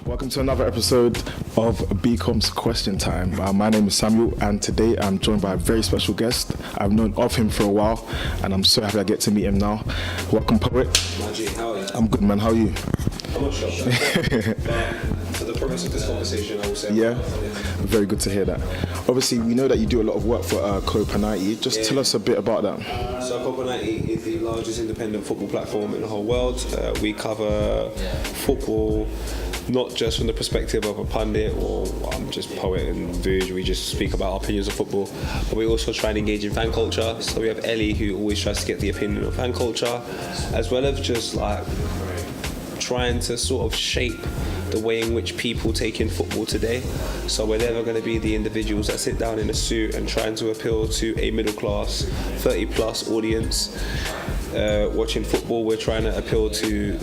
Welcome to another episode of BCOMS Question Time. My name is Samuel, and today I'm joined by a very special guest. I've known of him for a while, and I'm so happy I get to meet him now. Welcome, Poet. Magic, how are you? I'm good, man. How are you? I'm not sure. For the purpose of this conversation, I will say. Yeah, very good to hear that. Obviously, we know that you do a lot of work for Copenhagen. Just tell us a bit about that. So Copenhagen is the largest independent football platform in the whole world. We cover football not just from the perspective of a pundit or I'm just Poet and Vuj. We just speak about our opinions of football, but we also try and engage in fan culture. So we have Ellie, who always tries to get the opinion of fan culture, as well as just like trying to sort of shape the way in which people take in football today. So we're never going to be the individuals that sit down in a suit and trying to appeal to a middle class 30 plus audience watching football. We're trying to appeal to,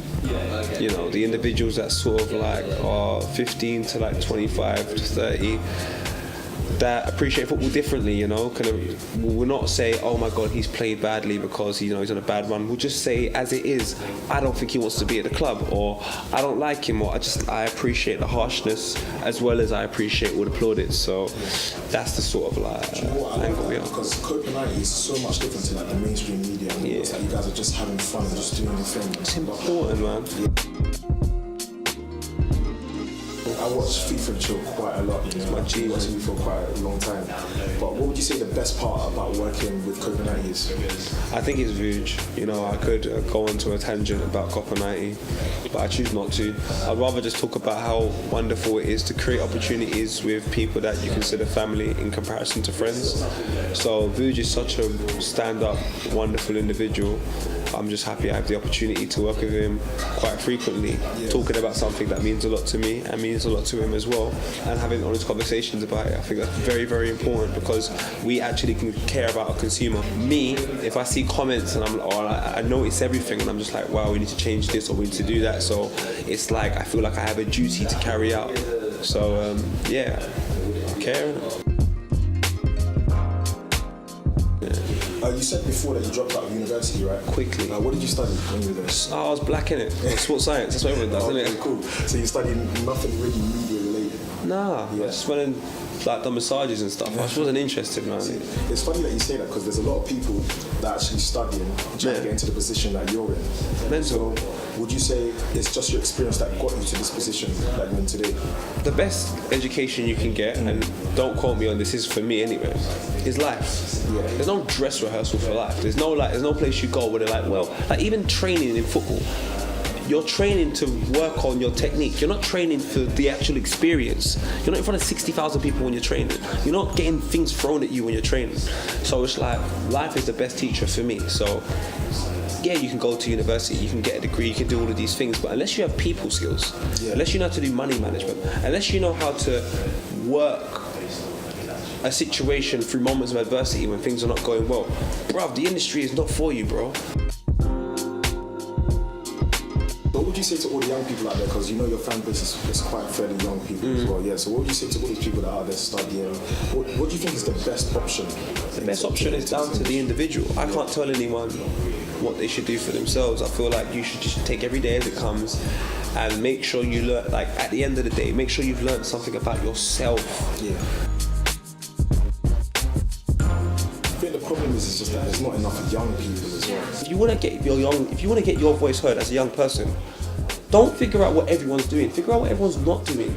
you know, the individuals that sort of like are 15 to like 25 to 30 that appreciate football differently, you know. We'll not say, oh my god, he's played badly because he's on a bad run. We'll just say as it is, I don't think he wants to be at the club, or I don't like him, or I appreciate the harshness as well as I appreciate all the plaudits. So that's the sort of like angle we are. Because Copenhagen is so much different to like the mainstream media. Yeah. It's like you guys are just having fun and just doing your thing. It's important, man. I watch FIFA Chill quite a lot, you know. I've been watching you for quite a long time. But what would you say the best part about working with Copenhagen is? I think it's Vuj. You know, I could go into a tangent about Copenhagen, but I choose not to. I'd rather just talk about how wonderful it is to create opportunities with people that you consider family in comparison to friends. So Vuj is such a stand-up, wonderful individual. I'm just happy I have the opportunity to work with him quite frequently, talking about something that means a lot to me and means a lot to him as well, and having honest conversations about it. I think that's very, very important because we actually can care about a consumer. Me, if I see comments and I notice everything and I'm just like, wow, we need to change this or we need to do that. So it's like I feel like I have a duty to carry out. So care. You said before that you dropped out of university, right? Quickly. What did you study when you were there? I was black in it. Sports science. That's what everyone does, isn't it? Cool. So you studied nothing really media related? Nah. I just went and like done massages and stuff. I just wasn't interested, man. It's funny that you say that because there's a lot of people that actually studying trying to get into the position that you're in. Mental. So would you say it's just your experience that got you to this position that you're in today? The best education you can get, and don't quote me on this, is for me anyway, is life. Yeah. There's no dress rehearsal for life. There's no place you go where they're like, well, like even training in football, you're training to work on your technique. You're not training for the actual experience. You're not in front of 60,000 people when you're training. You're not getting things thrown at you when you're training. So it's like, life is the best teacher for me. So yeah, you can go to university, you can get a degree, you can do all of these things, but unless you have people skills, unless you know how to do money management, unless you know how to work a situation through moments of adversity when things are not going well, bruv, the industry is not for you, bro. What would you say to all the young people out there? Because you know your fan base is quite fairly young people as well. Yeah. So what would you say to all these people that are out there studying? What do you think is the best option? The best option is down to the individual. I can't tell anyone what they should do for themselves. I feel like you should just take every day as it comes and make sure you learn, like at the end of the day, make sure you've learned something about yourself. Yeah. I think the problem is just that there's not enough young people as well. If you want to get your voice heard as a young person, don't figure out what everyone's doing. Figure out what everyone's not doing.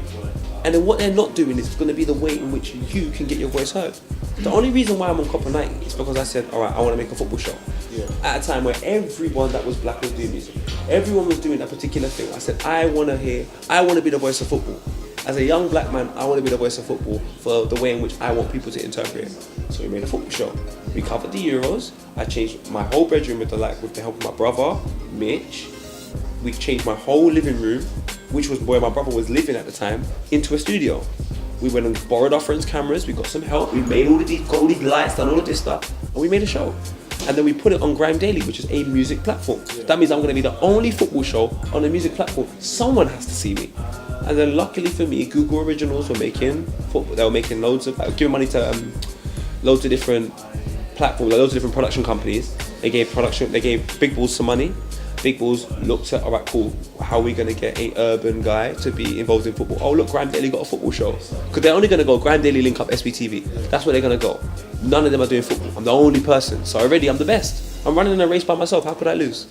And then what they're not doing is going to be the way in which you can get your voice heard. The only reason why I'm on Copenhagen is because I said, all right, I want to make a football show. Yeah. At a time where everyone that was black was doing music. Everyone was doing a particular thing. I said, I want to be the voice of football. As a young black man, I want to be the voice of football for the way in which I want people to interpret it. So we made a football show. We covered the Euros. I changed my whole bedroom with the help of my brother, Mitch. We changed my whole living room, which was where my brother was living at the time, into a studio. We went and borrowed our friends' cameras, we got some help, we made got all these lights, done all of this stuff, and we made a show. And then we put it on Grime Daily, which is a music platform. That means I'm going to be the only football show on a music platform. Someone has to see me. And then luckily for me, Google Originals were making loads of, giving money to loads of different platforms, loads of different production companies. They gave Big Balls some money. Big Balls looked at, all right, cool, how are we going to get a urban guy to be involved in football? Oh, look, Graham Daly got a football show. Because they're only going to go Graham Daly link up SBTV. That's where they're going to go. None of them are doing football. I'm the only person. So already I'm the best. I'm running in a race by myself. How could I lose?